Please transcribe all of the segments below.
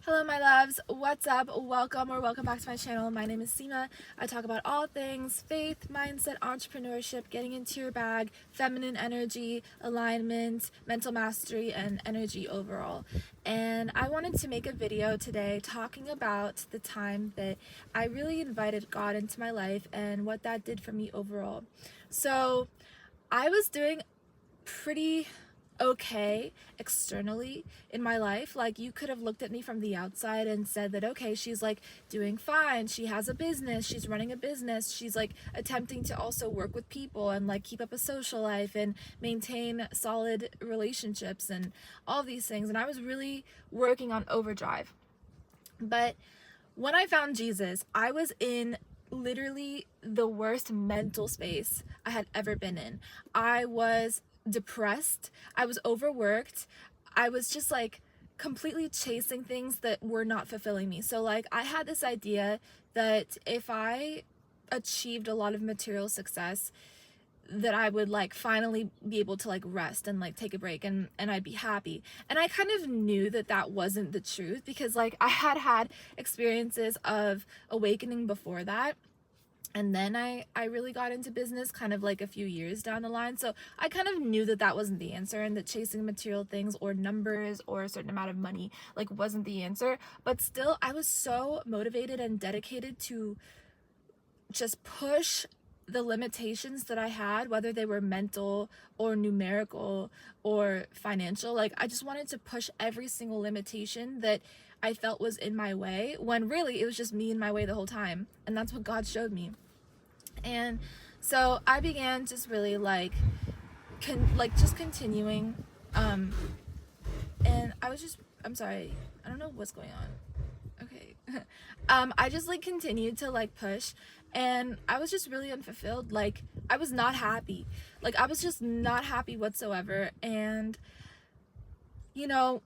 Hello my loves, what's up? Welcome back to my channel. My name is Seema. I talk about all things faith, mindset, entrepreneurship, getting into your bag, feminine energy, alignment, mental mastery, and energy overall. And I wanted to make a video today talking about the time that I really invited God into my life and what that did for me overall. So I was doing pretty okay externally in my life. Like, you could have looked at me from the outside and said that, okay, she's like doing fine, she has a business, she's running a business, she's like attempting to also work with people and like keep up a social life and maintain solid relationships and all these things. And I was really working on overdrive. But when I found Jesus, I was in literally the worst mental space I had ever been in. I was depressed, I was overworked, I was just like completely chasing things that were not fulfilling me. So like I had this idea that if I achieved a lot of material success, that I would like finally be able to like rest and like take a break and I'd be happy. And I kind of knew that that wasn't the truth, because like I had experiences of awakening before that. And then I really got into business kind of like a few years down the line. So I kind of knew that that wasn't the answer, and that chasing material things or numbers or a certain amount of money like wasn't the answer. But still, I was so motivated and dedicated to just push the limitations that I had, whether they were mental or numerical or financial. Like, I just wanted to push every single limitation that I felt was in my way, when really it was just me in my way the whole time. And that's what God showed me. And so I began just really like just continuing, and I'm sorry, I don't know what's going on. Okay. I just like continued to like push, and I was just really unfulfilled. Like, I was not happy. Like, I was just not happy whatsoever. And you know,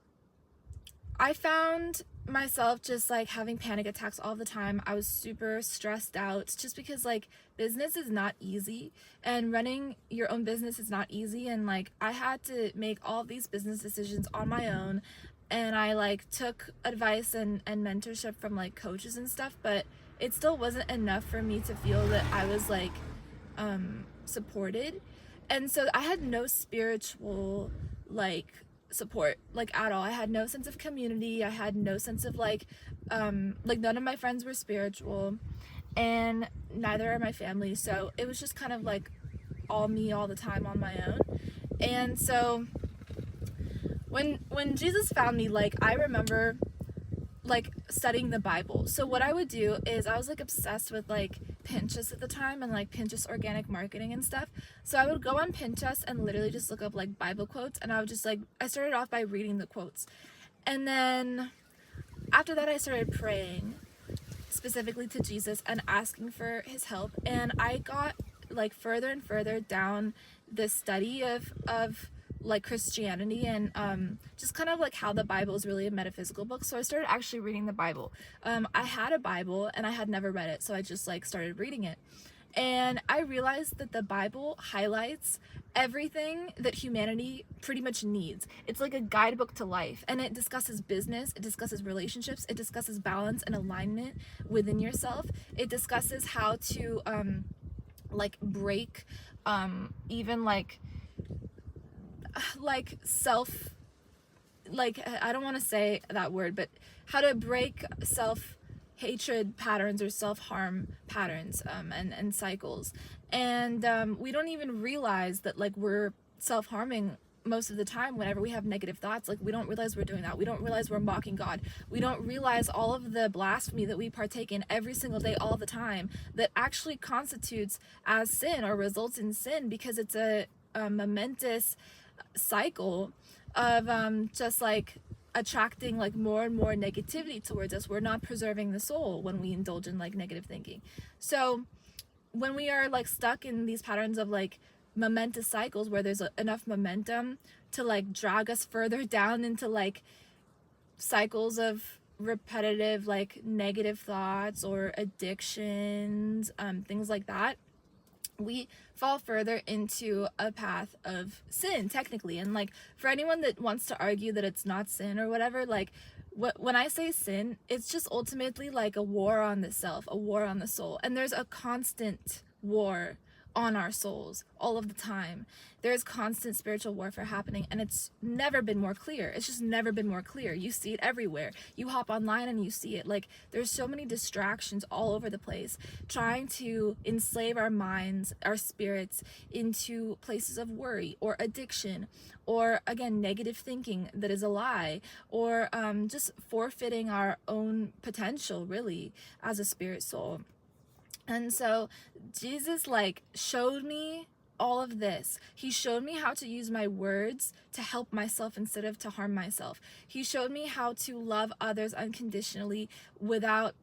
I found myself just like having panic attacks all the time. I was super stressed out, just because like business is not easy, and running your own business is not easy. And like I had to make all these business decisions on my own, and I like took advice and mentorship from like coaches and stuff, but it still wasn't enough for me to feel that I was like supported. And so I had no spiritual like support like at all. I had no sense of community. I had no sense of like none of my friends were spiritual, and neither are my family. So it was just kind of like all me all the time on my own. And so when Jesus found me, like I remember like studying the Bible. So what I would do is, I was like obsessed with like Pinterest at the time, and like Pinterest organic marketing and stuff. So I would go on Pinterest and literally just look up like Bible quotes, and I would just like, I started off by reading the quotes. And then after that I started praying specifically to Jesus and asking for his help. And I got like further and further down this study of like Christianity, and just kind of like how the Bible is really a metaphysical book. So I started actually reading the Bible. I had a Bible and I had never read it, so I just like started reading it. And I realized that the Bible highlights everything that humanity pretty much needs. It's like a guidebook to life, and it discusses business, it discusses relationships, it discusses balance and alignment within yourself. It discusses how to like break even like self, like I don't want to say that word, but how to break self hatred patterns or self-harm patterns and cycles. And we don't even realize that like we're self-harming most of the time whenever we have negative thoughts. Like, we don't realize we're doing that. We don't realize we're mocking God. We don't realize all of the blasphemy that we partake in every single day, all the time, that actually constitutes as sin or results in sin, because it's a momentous cycle of just like attracting like more and more negativity towards us. We're not preserving the soul when we indulge in like negative thinking. So when we are like stuck in these patterns of like momentous cycles, where there's enough momentum to like drag us further down into like cycles of repetitive like negative thoughts or addictions, things like that, we fall further into a path of sin, technically. And like, for anyone that wants to argue that it's not sin or whatever, like when I say sin, it's just ultimately like a war on the self, a war on the soul. And there's a constant war on our souls all of the time. There's constant spiritual warfare happening, and it's never been more clear. It's just never been more clear. You see it everywhere. You hop online and you see it. Like, there's so many distractions all over the place trying to enslave our minds, our spirits, into places of worry or addiction, or again, negative thinking that is a lie, or just forfeiting our own potential, really, as a spirit soul. And so Jesus like showed me all of this. He showed me how to use my words to help myself instead of to harm myself. He showed me how to love others unconditionally without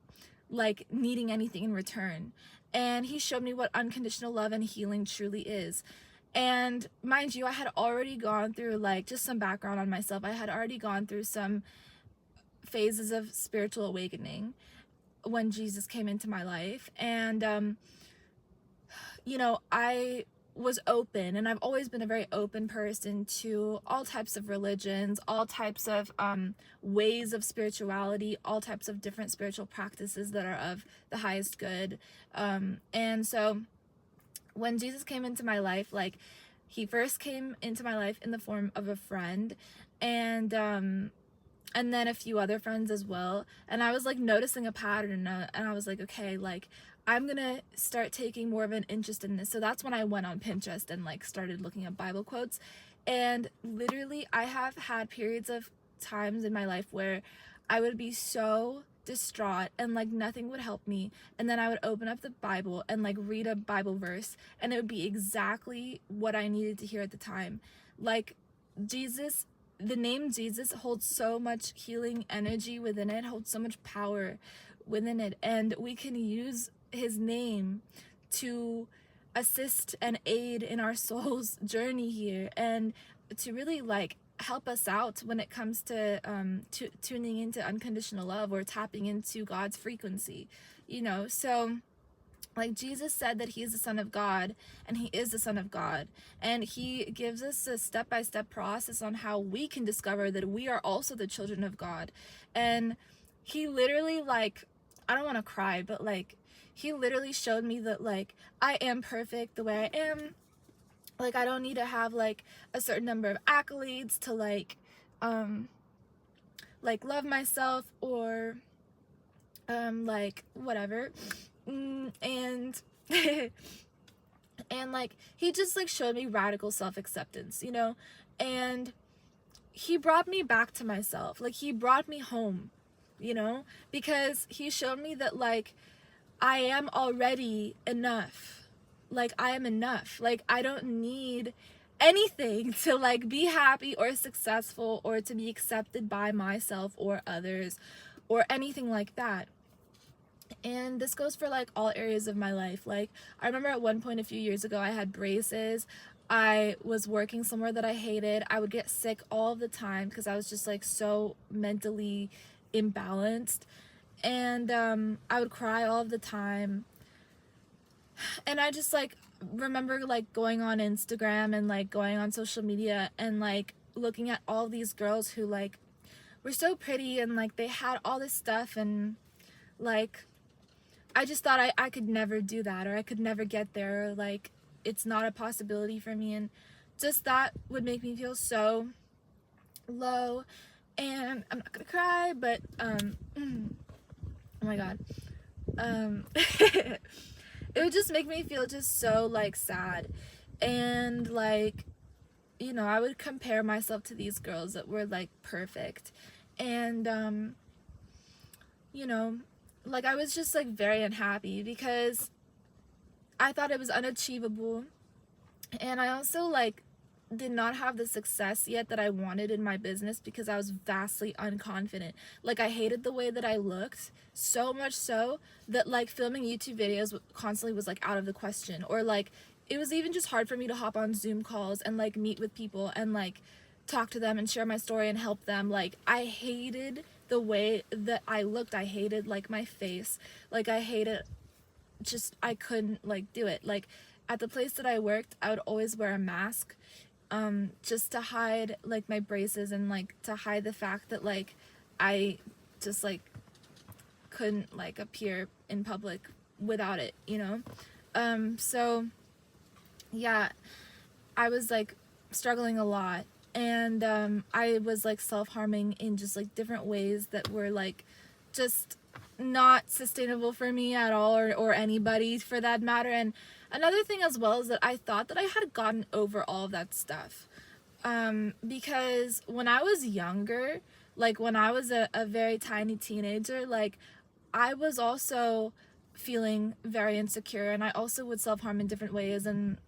like needing anything in return. And he showed me what unconditional love and healing truly is. And mind you, I had already gone through, like, just some background on myself. I had already gone through some phases of spiritual awakening when Jesus came into my life. And you know, I was open, and I've always been a very open person to all types of religions, all types of ways of spirituality, all types of different spiritual practices that are of the highest good. And so when Jesus came into my life, like, he first came into my life in the form of a friend, and then a few other friends as well. And I was like noticing a pattern, and I was like, okay, like, I'm gonna start taking more of an interest in this. So that's when I went on Pinterest and like started looking at Bible quotes. And literally, I have had periods of times in my life where I would be so distraught and like nothing would help me, and then I would open up the Bible and like read a Bible verse, and it would be exactly what I needed to hear at the time. Like, Jesus, the name Jesus holds so much healing energy within it, holds so much power within it, and we can use his name to assist and aid in our soul's journey here, and to really like help us out when it comes to tuning into unconditional love or tapping into God's frequency, you know. So like, Jesus said that he is the Son of God, and he is the Son of God, and he gives us a step-by-step process on how we can discover that we are also the children of God. And he literally, like, I don't want to cry, but like, he literally showed me that like I am perfect the way I am. Like, I don't need to have like a certain number of accolades to like love myself, or like whatever. And and like, he just like showed me radical self-acceptance, you know. And he brought me back to myself. Like, he brought me home, you know, because he showed me that like I am already enough. Like, I am enough. Like, I don't need anything to like be happy or successful or to be accepted by myself or others or anything like that. And this goes for like all areas of my life. Like, I remember at one point a few years ago, I had braces. I was working somewhere that I hated. I would get sick all the time because I was just like so mentally imbalanced. And I would cry all of the time. And I just like remember like going on Instagram and like going on social media and like looking at all these girls who like were so pretty, and like they had all this stuff, and like I just thought I could never do that, or I could never get there, or like it's not a possibility for me. And just that would make me feel so low. And I'm not gonna cry, but oh my god, it would just make me feel just so like sad. And like, you know, I would compare myself to these girls that were like perfect, and you know, like, I was just like very unhappy because I thought it was unachievable. And I also like did not have the success yet that I wanted in my business because I was vastly unconfident. Like, I hated the way that I looked, so much so that like filming YouTube videos constantly was like out of the question. Or like, it was even just hard for me to hop on Zoom calls and like meet with people and like talk to them and share my story and help them. Like, I hated the way that I looked. I hated like my face. Like, I hated, just, I couldn't like do it. Like, at the place that I worked, I would always wear a mask just to hide like my braces, and like to hide the fact that like I just like couldn't like appear in public without it, you know? So yeah, I was like struggling a lot, and I was like self-harming in just like different ways that were like just not sustainable for me at all, or anybody for that matter. And another thing as well is that I thought that I had gotten over all of that stuff, because when I was younger, like when I was a very tiny teenager, like I was also feeling very insecure, and I also would self-harm in different ways, and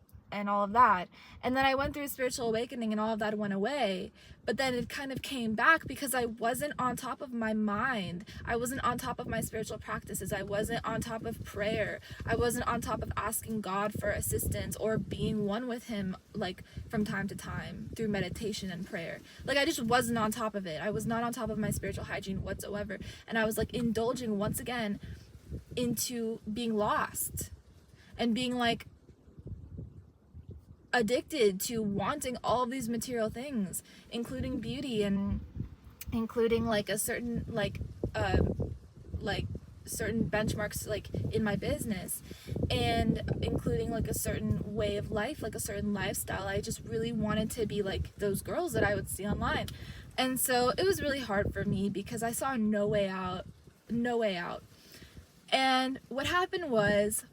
all of that. And then I went through a spiritual awakening and all of that went away. But then it kind of came back because I wasn't on top of my mind. I wasn't on top of my spiritual practices. I wasn't on top of prayer. I wasn't on top of asking God for assistance or being one with him, like from time to time through meditation and prayer. Like I just wasn't on top of it. I was not on top of my spiritual hygiene whatsoever. And I was like indulging once again into being lost and being like addicted to wanting all of these material things, including beauty and including like a certain like certain benchmarks like in my business, and including like a certain way of life, like a certain lifestyle. I just really wanted to be like those girls that I would see online. And so it was really hard for me because I saw no way out. And what happened was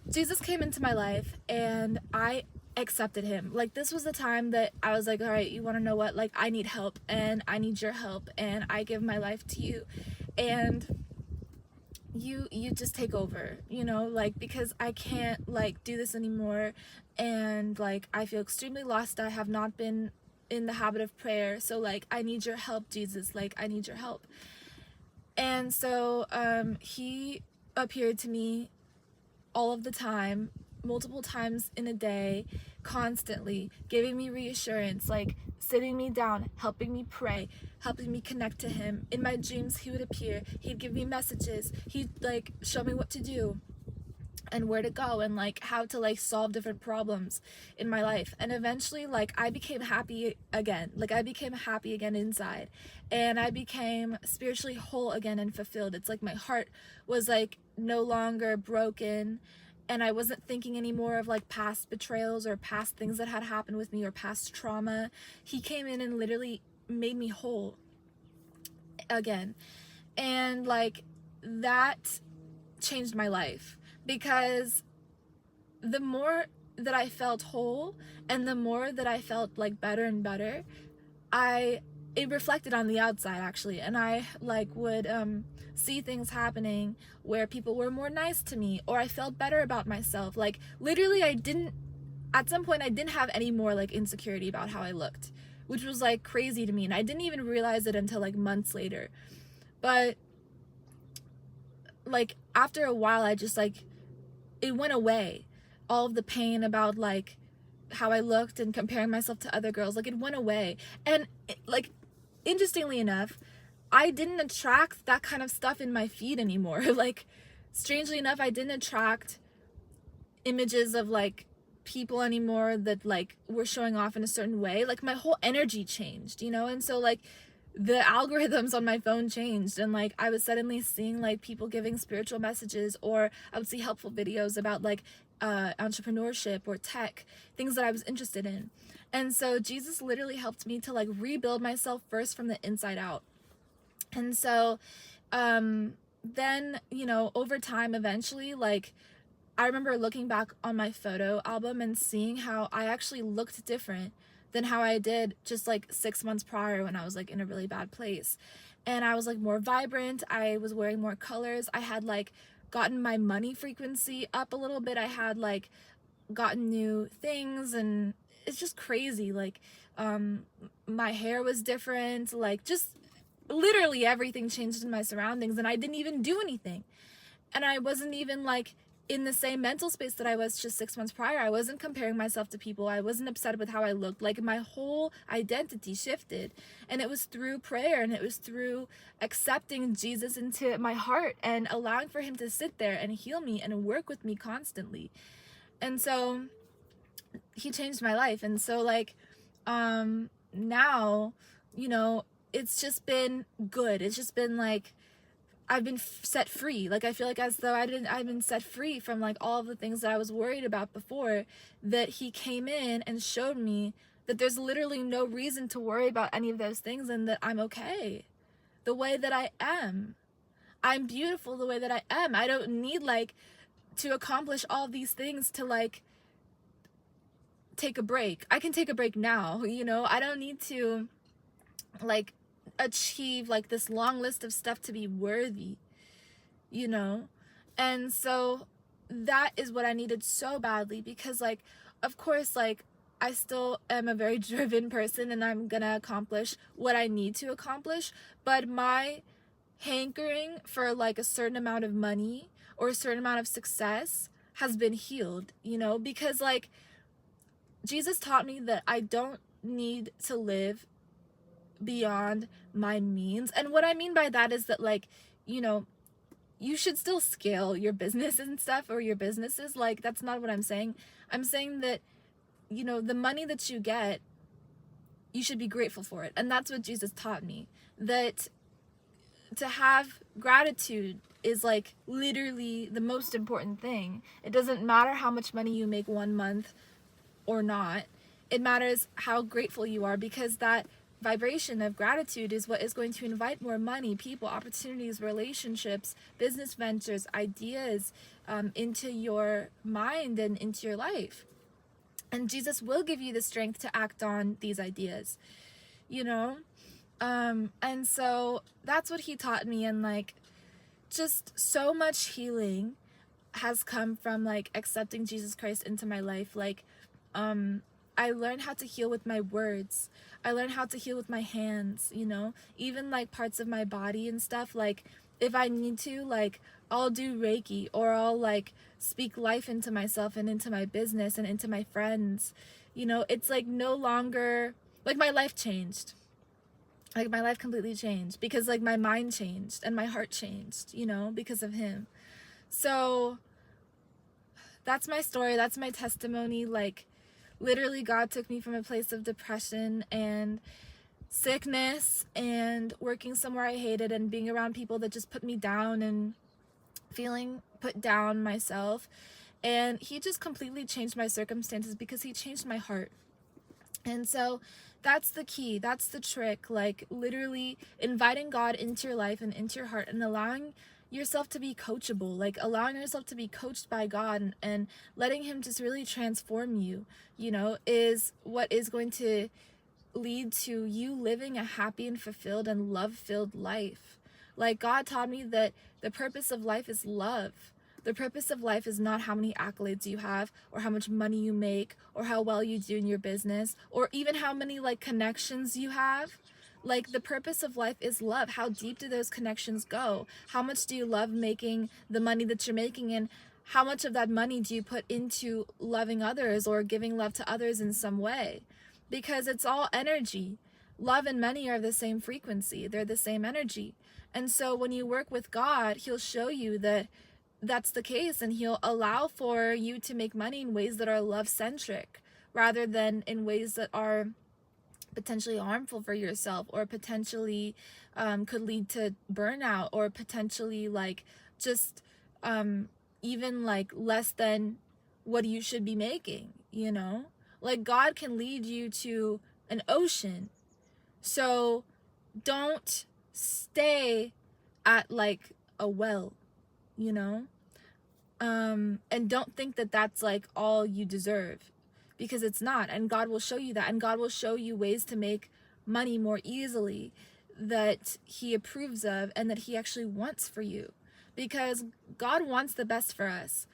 Jesus came into my life and I accepted him. Like this was the time that I was like, all right, you want to know what? Like I need help and I need your help and I give my life to you. And you just take over, you know, like because I can't like do this anymore, and like I feel extremely lost. I have not been in the habit of prayer. So like I need your help, Jesus. Like I need your help. And so he appeared to me all of the time, multiple times in a day, constantly, giving me reassurance, like sitting me down, helping me pray, helping me connect to him. In my dreams, he would appear, he'd give me messages, he'd like show me what to do and where to go and like how to like solve different problems in my life. And eventually like I became happy again. Like I became happy again inside, and I became spiritually whole again and fulfilled. It's like my heart was like no longer broken, and I wasn't thinking anymore of like past betrayals or past things that had happened with me or past trauma. He came in and literally made me whole again. And like that changed my life, because the more that I felt whole and the more that I felt like better and better, it reflected on the outside actually. And I like would see things happening where people were more nice to me, or I felt better about myself. Like literally at some point I didn't have any more like insecurity about how I looked, which was like crazy to me, and I didn't even realize it until like months later. But like after a while I just like it went away. All of the pain about like how I looked and comparing myself to other girls, like it went away. And like interestingly enough, I didn't attract that kind of stuff in my feed anymore. Like strangely enough, I didn't attract images of like people anymore that like were showing off in a certain way. Like my whole energy changed, you know? And so like the algorithms on my phone changed, and like I was suddenly seeing like people giving spiritual messages, or I would see helpful videos about like entrepreneurship or tech, things that I was interested in. And so Jesus literally helped me to like rebuild myself first from the inside out. And so then, you know, over time, eventually, like I remember looking back on my photo album and seeing how I actually looked different than how I did just like 6 months prior when I was like in a really bad place. And I was like more vibrant. I was wearing more colors. I had like gotten my money frequency up a little bit. I had like gotten new things, and it's just crazy. Like my hair was different. Like just literally everything changed in my surroundings, and I didn't even do anything. And I wasn't even like in the same mental space that I was just 6 months prior. I wasn't comparing myself to people. I wasn't upset with how I looked. Like my whole identity shifted, and it was through prayer, and it was through accepting Jesus into my heart and allowing for him to sit there and heal me and work with me constantly. And so he changed my life. And so like now, you know, it's just been good. It's just been like, I've been set free. Like, I feel like as though I've been set free from like all of the things that I was worried about before, that he came in and showed me that there's literally no reason to worry about any of those things, and that I'm okay the way that I am. I'm beautiful the way that I am. I don't need like to accomplish all these things to like take a break. I can take a break now, you know? I don't need to like achieve like this long list of stuff to be worthy, you know? And so that is what I needed so badly, because like, of course, like, I still am a very driven person and I'm gonna accomplish what I need to accomplish, but my hankering for like a certain amount of money or a certain amount of success has been healed, you know? Because like, Jesus taught me that I don't need to live beyond my means. And what I mean by that is that, like, you know, you should still scale your business and stuff, or your businesses. Like, that's not what I'm saying. I'm saying that, you know, the money that you get, you should be grateful for it. And that's what Jesus taught me, that to have gratitude is like literally the most important thing. It doesn't matter how much money you make one month or not. It matters how grateful you are, because that vibration of gratitude is what is going to invite more money, people, opportunities, relationships, business ventures, ideas into your mind and into your life. And Jesus will give you the strength to act on these ideas, you know? And so that's what he taught me. And like, just so much healing has come from like accepting Jesus Christ into my life. Like, I learned how to heal with my words. I learned how to heal with my hands, you know, even like parts of my body and stuff. Like, if I need to, like, I'll do Reiki, or I'll like speak life into myself and into my business and into my friends. You know, it's like no longer, like, my life changed. Like, my life completely changed because like my mind changed and my heart changed, you know, because of him. So that's my story. That's my testimony. Like, literally, God took me from a place of depression and sickness and working somewhere I hated and being around people that just put me down and feeling put down myself. And he just completely changed my circumstances because he changed my heart. And so that's the key. That's the trick. Like, literally inviting God into your life and into your heart and allowing yourself to be coachable, like allowing yourself to be coached by God, and letting him just really transform you, you know, is what is going to lead to you living a happy and fulfilled and love-filled life. Like, God taught me that the purpose of life is love. The purpose of life is not how many accolades you have, or how much money you make, or how well you do in your business, or even how many like connections you have. Like, the purpose of life is love. How deep do those connections go? How much do you love making the money that you're making? And how much of that money do you put into loving others or giving love to others in some way? Because it's all energy. Love and money are the same frequency. They're the same energy. And so when you work with God, he'll show you that that's the case, and he'll allow for you to make money in ways that are love-centric rather than in ways that are potentially harmful for yourself, or potentially could lead to burnout, or potentially like just even like less than what you should be making, you know? Like, God can lead you to an ocean. So don't stay at like a well, you know? And don't think that that's like all you deserve, because it's not. And God will show you that, and God will show you ways to make money more easily that he approves of and that he actually wants for you, because God wants the best for us.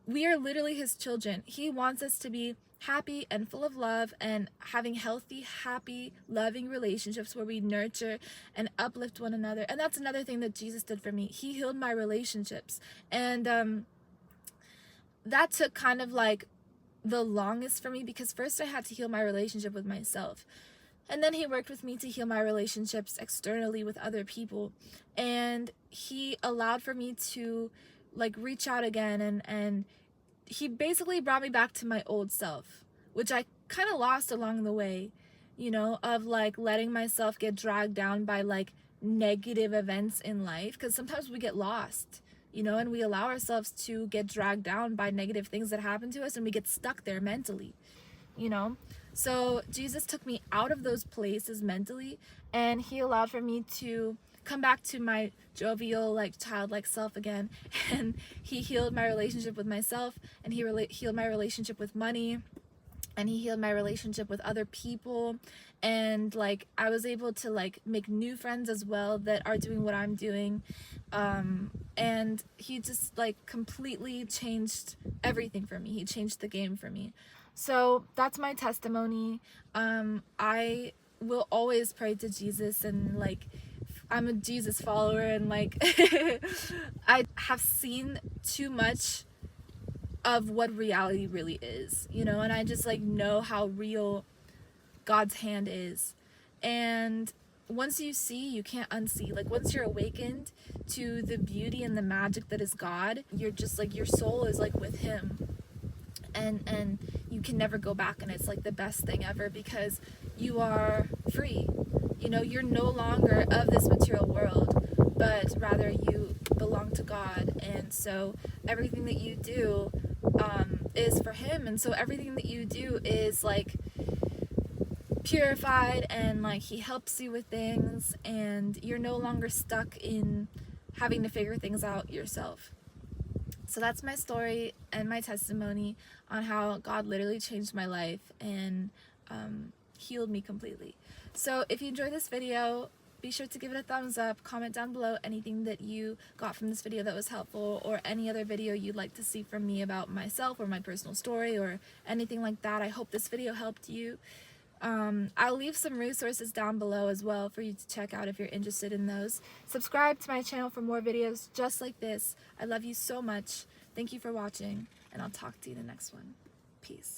We are literally his children. He wants us to be happy and full of love and having healthy, happy, loving relationships where we nurture and uplift one another. And that's another thing that Jesus did for me. He healed my relationships. And that took kind of like the longest for me, because first I had to heal my relationship with myself. And then he worked with me to heal my relationships externally with other people. And he allowed for me to like reach out again, and he basically brought me back to my old self, which I kind of lost along the way. you know, of like letting myself get dragged down by like negative events in life, because sometimes we get lost, you know, and we allow ourselves to get dragged down by negative things that happen to us, and we get stuck there mentally, you know. So Jesus took me out of those places mentally, and he allowed for me to come back to my jovial, like childlike self again. And he healed my relationship with myself, and he healed my relationship with money, and he healed my relationship with other people. And like I was able to like make new friends as well that are doing what I'm doing. And he just like completely changed everything for me. He changed the game for me. So that's my testimony. I will always pray to Jesus, and like I'm a Jesus follower, and like I have seen too much of what reality really is, you know, and I just like know how real God's hand is. And once you see, you can't unsee. Like once you're awakened to the beauty and the magic that is God, you're just like, your soul is like with him, and you can never go back, and it's like the best thing ever, because you are free. You know, you're no longer of this material world, but rather you belong to God. And so everything that you do is for him, and so everything that you do is like purified, and like he helps you with things, and you're no longer stuck in having to figure things out yourself. So that's my story and my testimony on how God literally changed my life and healed me completely. So if you enjoyed this video, be sure to give it a thumbs up, comment down below anything that you got from this video that was helpful, or any other video you'd like to see from me about myself or my personal story or anything like that. I hope this video helped you. I'll leave some resources down below as well for you to check out if you're interested in those. Subscribe to my channel for more videos just like this. I love you so much. Thank you for watching, and I'll talk to you in the next one. Peace.